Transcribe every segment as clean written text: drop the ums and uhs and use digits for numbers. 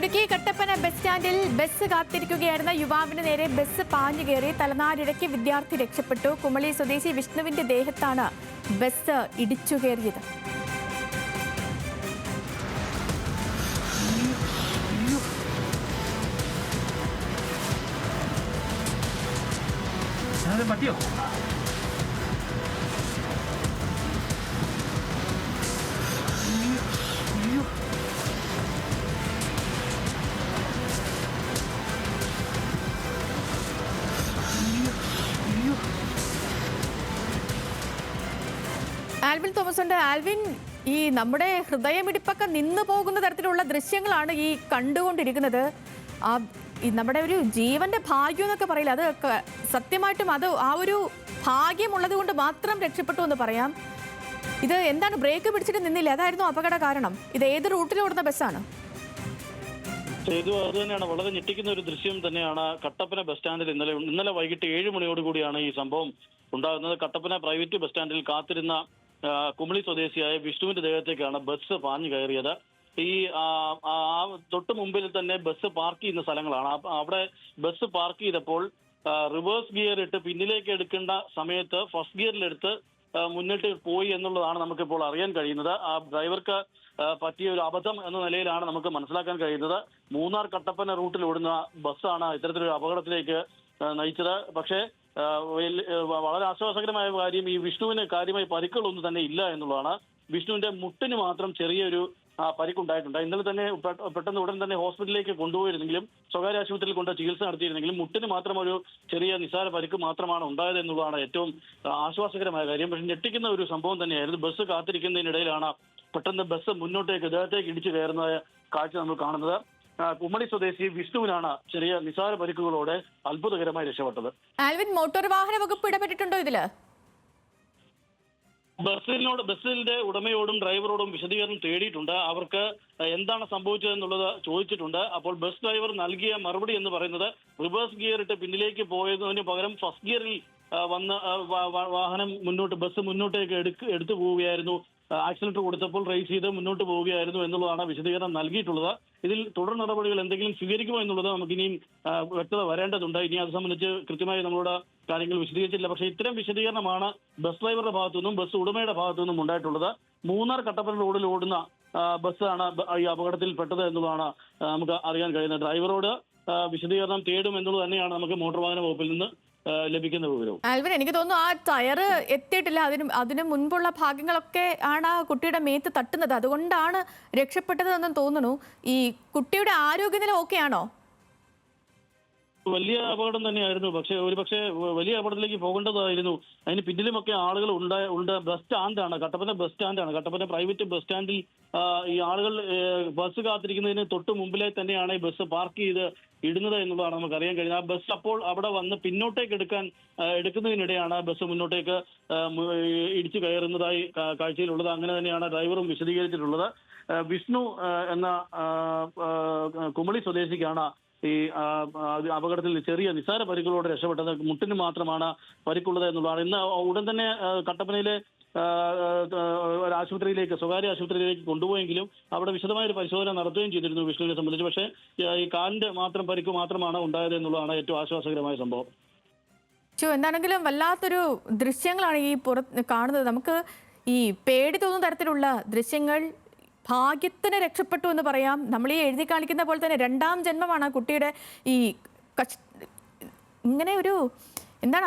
Idukki Kattappana bus സ്റ്റാൻഡിൽ bus കാത്തിരിക്കുകയായിരുന്ന യുവാവിന് നേരെ ബസ് പാഞ്ഞു കയറി തലനാരിഴയ്ക്ക് വിദ്യാർത്ഥി രക്ഷപ്പെട്ടു. കുമളി സ്വദേശി വിഷ്ണുവിന്റെ ദേഹത്താണ് ബസ് ഇടിച്ചു കയറിയത്. പറ്റിയോ? ആൽവിൻ തോമസ് ഉണ്ട്. ആൽവിൻ, ഈ നമ്മുടെ ഹൃദയമിടിപ്പൊക്കെ നിന്നു പോകുന്ന തരത്തിലുള്ള ദൃശ്യങ്ങളാണ് ഈ കണ്ടുകൊണ്ടിരിക്കുന്നത്. നമ്മുടെ ഒരു ജീവന്റെ ഭാഗ്യം എന്നൊക്കെ പറയില്ല, അത് സത്യമായിട്ടും അത് ആ ഒരു ഭാഗ്യമുള്ളത് കൊണ്ട് മാത്രം രക്ഷപ്പെട്ടു എന്ന് പറയാം. ഇത് എന്താണ്, ബ്രേക്ക് പിടിച്ചിട്ട് നിന്നില്ല, അതായിരുന്നു അപകട കാരണം. ഇത് ഏത് റൂട്ടിലോടുന്ന ബസ്സാണ്? ഇത് അത് തന്നെയാണ്, വളരെ ഞെട്ടിക്കുന്ന ഒരു ദൃശ്യം തന്നെയാണ് കട്ടപ്പന ബസ് സ്റ്റാൻഡിൽ ഇന്നലെ വൈകിട്ട് 7 മണിയോട് കൂടിയാണ് ഈ സംഭവം ഉണ്ടാകുന്നത്. കട്ടപ്പന പ്രൈവറ്റ് ബസ് സ്റ്റാൻഡിൽ കാത്തിരുന്ന കുമളി സ്വദേശിയായ വിഷ്ണുവിന്റെ ദേഹത്തേക്കാണ് ബസ് പാഞ്ഞു കയറിയത്. ഈ തൊട്ട് മുമ്പിൽ തന്നെ ബസ് പാർക്ക് ചെയ്യുന്ന സ്ഥലങ്ങളാണ്. അവിടെ ബസ് പാർക്ക് ചെയ്തപ്പോൾ റിവേഴ്സ് ഗിയർ ഇട്ട് പിന്നിലേക്ക് എടുക്കേണ്ട സമയത്ത് ഫസ്റ്റ് ഗിയറിലെടുത്ത് മുന്നിട്ട് പോയി എന്നുള്ളതാണ് നമുക്കിപ്പോൾ അറിയാൻ കഴിയുന്നത്. ആ ഡ്രൈവർക്ക് പറ്റിയ ഒരു അബദ്ധം എന്ന നിലയിലാണ് നമുക്ക് മനസ്സിലാക്കാൻ കഴിയുന്നത്. മൂന്നാർ കട്ടപ്പന റൂട്ടിൽ ഓടുന്ന ബസ്സാണ് ഇത്തരത്തിലൊരു അപകടത്തിലേക്ക് നയിച്ചത്. പക്ഷേ വളരെ ആശ്വാസകരമായ കാര്യം, ഈ വിഷ്ണുവിന് കാര്യമായി പരിക്കുകളൊന്നും തന്നെ ഇല്ല എന്നുള്ളതാണ്. വിഷ്ണുവിന്റെ മുട്ടിന് മാത്രം ചെറിയൊരു പരിക്കുണ്ടായിട്ടുണ്ട്. ഇന്നലെ തന്നെ പെട്ടെന്ന് ഉടൻ തന്നെ ഹോസ്പിറ്റലിലേക്ക് കൊണ്ടുപോയിരുന്നെങ്കിലും, സ്വകാര്യ ആശുപത്രിയിൽ കൊണ്ട് ചികിത്സ നടത്തിയിരുന്നെങ്കിലും മുട്ടിന് മാത്രം ഒരു ചെറിയ നിസ്സാര പരിക്ക് മാത്രമാണ് ഉണ്ടായത് എന്നുള്ളതാണ് ഏറ്റവും ആശ്വാസകരമായ കാര്യം. പക്ഷെ ഞെട്ടിക്കുന്ന ഒരു സംഭവം തന്നെയായിരുന്നു. ബസ് കാത്തിരിക്കുന്നതിനിടയിലാണ് പെട്ടെന്ന് ബസ് ഇദ്ദേഹത്തേക്ക് ഇടിച്ചു കയറുന്ന കാഴ്ച നമ്മൾ കാണുന്നത്. കുമളി സ്വദേശി വിഷ്ണുവിനാണ് ചെറിയ നിസാര പരിക്കുകളോടെ അത്ഭുതകരമായി രക്ഷപ്പെട്ടത്. ആൽവിൻ, മോട്ടോർ വാഹന വകുപ്പ് ഇടപെട്ടിട്ടുണ്ടോ ഇതില്? ബസ്സിന്റെ ഉടമയോടും ഡ്രൈവറോടും വിശദീകരണം തേടിയിട്ടുണ്ട്. അവർക്ക് എന്താണ് സംഭവിച്ചതെന്നുള്ളത് ചോദിച്ചിട്ടുണ്ട്. അപ്പോൾ ബസ് ഡ്രൈവർ നൽകിയ മറുപടി എന്ന് പറയുന്നത് റിവേഴ്സ് ഗിയർ ഇട്ട് പിന്നിലേക്ക് പോയതിന് പകരം ഫസ്റ്റ് ഗിയറിൽ വന്ന് ബസ് മുന്നോട്ടേക്ക് എടുത്തു പോവുകയായിരുന്നു. ആക്സിലേറ്റർ കൊടുത്തപ്പോൾ റേസ് ചെയ്ത് മുന്നോട്ട് പോവുകയായിരുന്നു എന്നുള്ളതാണ് വിശദീകരണം നൽകിയിട്ടുള്ളത്. ഇതിൽ തുടർ നടപടികൾ എന്തെങ്കിലും സ്വീകരിക്കുമോ എന്നുള്ളത് നമുക്കിനിയും വ്യക്തത വരേണ്ടതുണ്ട്. ഇനി അത് സംബന്ധിച്ച് കൃത്യമായി നമ്മളോട് കാര്യങ്ങൾ വിശദീകരിച്ചില്ല. പക്ഷേ ഇത്തരം വിശദീകരണമാണ് ബസ് ഡ്രൈവറുടെ ഭാഗത്തുനിന്നും ബസ് ഉടമയുടെ ഭാഗത്തുനിന്നും ഉണ്ടായിട്ടുള്ളത്. മൂന്നാർ കട്ടപ്പന റോഡിൽ ഓടുന്ന ബസ്സാണ് ഈ അപകടത്തിൽ പെട്ടത് എന്നുള്ളതാണ് നമുക്ക് അറിയാൻ കഴിയുന്നത്. ഡ്രൈവറോട് വിശദീകരണം തേടും എന്നുള്ളത് തന്നെയാണ് നമുക്ക് മോട്ടോർ വാഹന വകുപ്പിൽ നിന്ന് ലഭിക്കുന്ന വിവരവും. ആൽവിൻ, എനിക്ക് തോന്നുന്നു ആ ടയർ എത്തിയിട്ടില്ല, അതിന് മുൻപുള്ള ഭാഗങ്ങളൊക്കെ ആണ് ആ കുട്ടിയുടെ മേത്ത് തട്ടുന്നത്, അതുകൊണ്ടാണ് രക്ഷപ്പെട്ടതെന്ന് തോന്നുന്നു. ഈ കുട്ടിയുടെ ആരോഗ്യനില ഓക്കെ ആണോ? വലിയ അപകടം തന്നെയായിരുന്നു. പക്ഷേ വലിയ അപകടത്തിലേക്ക് പോകേണ്ടതായിരുന്നു. അതിന് പിന്നിലുമൊക്കെ ആളുകൾ ഉണ്ട്. ബസ് സ്റ്റാൻഡാണ്, കട്ടപ്പന ബസ് സ്റ്റാൻഡാണ്. കട്ടപ്പന പ്രൈവറ്റ് ബസ് സ്റ്റാൻഡിൽ ഈ ആളുകൾ ബസ് കാത്തിരിക്കുന്നതിന് തൊട്ട് മുമ്പിലെ തന്നെയാണ് ഈ ബസ് പാർക്ക് ചെയ്ത് ഇടുന്നത് എന്നുള്ളതാണ് നമുക്ക് അറിയാൻ കഴിയുന്നത്. ആ ബസ് അപ്പോൾ അവിടെ വന്ന് പിന്നോട്ടേക്ക് എടുക്കുന്നതിനിടെയാണ് ബസ് മുന്നോട്ടേക്ക് ഇടിച്ചു കയറുന്നതായി കാഴ്ചയിലുള്ളത്. അങ്ങനെ തന്നെയാണ് ഡ്രൈവറും വിശദീകരിച്ചിട്ടുള്ളത്. വിഷ്ണു എന്ന കുമളി സ്വദേശിക്കാണ് ഈ അപകടത്തിൽ ചെറിയ നിസ്സാര പരിക്കുകളോടെ രക്ഷപ്പെട്ടത്. മുട്ടിന് മാത്രമാണ് പരിക്കുള്ളത് എന്നുള്ളതാണ്. ഇന്ന് ഉടൻ തന്നെ കട്ടപ്പനയിലെ ഒരു ആശുപത്രിയിലേക്ക്, സ്വകാര്യ ആശുപത്രിയിലേക്ക് കൊണ്ടുപോയെങ്കിലും അവിടെ വിശദമായ ഒരു പരിശോധന നടത്തുകയും ചെയ്തിരുന്നു വിഷ്ണുവിനെ സംബന്ധിച്ച്. പക്ഷേ ഈ കാലിന്റെ പരിക്ക് മാത്രമാണ് ഉണ്ടായത് എന്നുള്ളതാണ് ഏറ്റവും ആശ്വാസകരമായ സംഭവം. എന്താണെങ്കിലും വല്ലാത്തൊരു ദൃശ്യങ്ങളാണ് ഈ കാണുന്നത്. നമുക്ക് ഈ പേടി തോന്നുന്ന തരത്തിലുള്ള ദൃശ്യങ്ങൾ. ഭാഗ്യത്തിന് രക്ഷപ്പെട്ടു എന്ന് പറയാം. നമ്മൾ ഈ എഴുതി കാണിക്കുന്ന പോലെ തന്നെ രണ്ടാം ജന്മമാണ് ആ കുട്ടിയുടെ. ഈ ഇങ്ങനെ ഒരു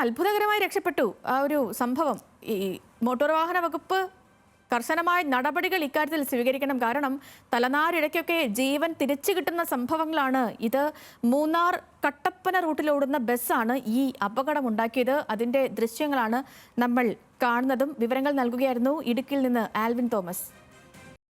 അത്ഭുതകരമായി രക്ഷപ്പെട്ടു ആ ഒരു സംഭവം. ഈ മോട്ടോർ വാഹന വകുപ്പ് കർശനമായ നടപടികൾ ഇക്കാര്യത്തിൽ സ്വീകരിക്കണം. കാരണം തലനാരിഴയ്ക്കൊക്കെ ജീവൻ തിരിച്ചു കിട്ടുന്ന സംഭവങ്ങളാണ് ഇത്. മൂന്നാർ കട്ടപ്പന റൂട്ടിലോടുന്ന ബസ്സാണ് ഈ അപകടമുണ്ടാക്കിയത്. അതിൻ്റെ ദൃശ്യങ്ങളാണ് നമ്മൾ കാണുന്നതും. വിവരങ്ങൾ നൽകുകയായിരുന്നു ഇടുക്കിയിൽ നിന്ന് ആൽവിൻ തോമസ്.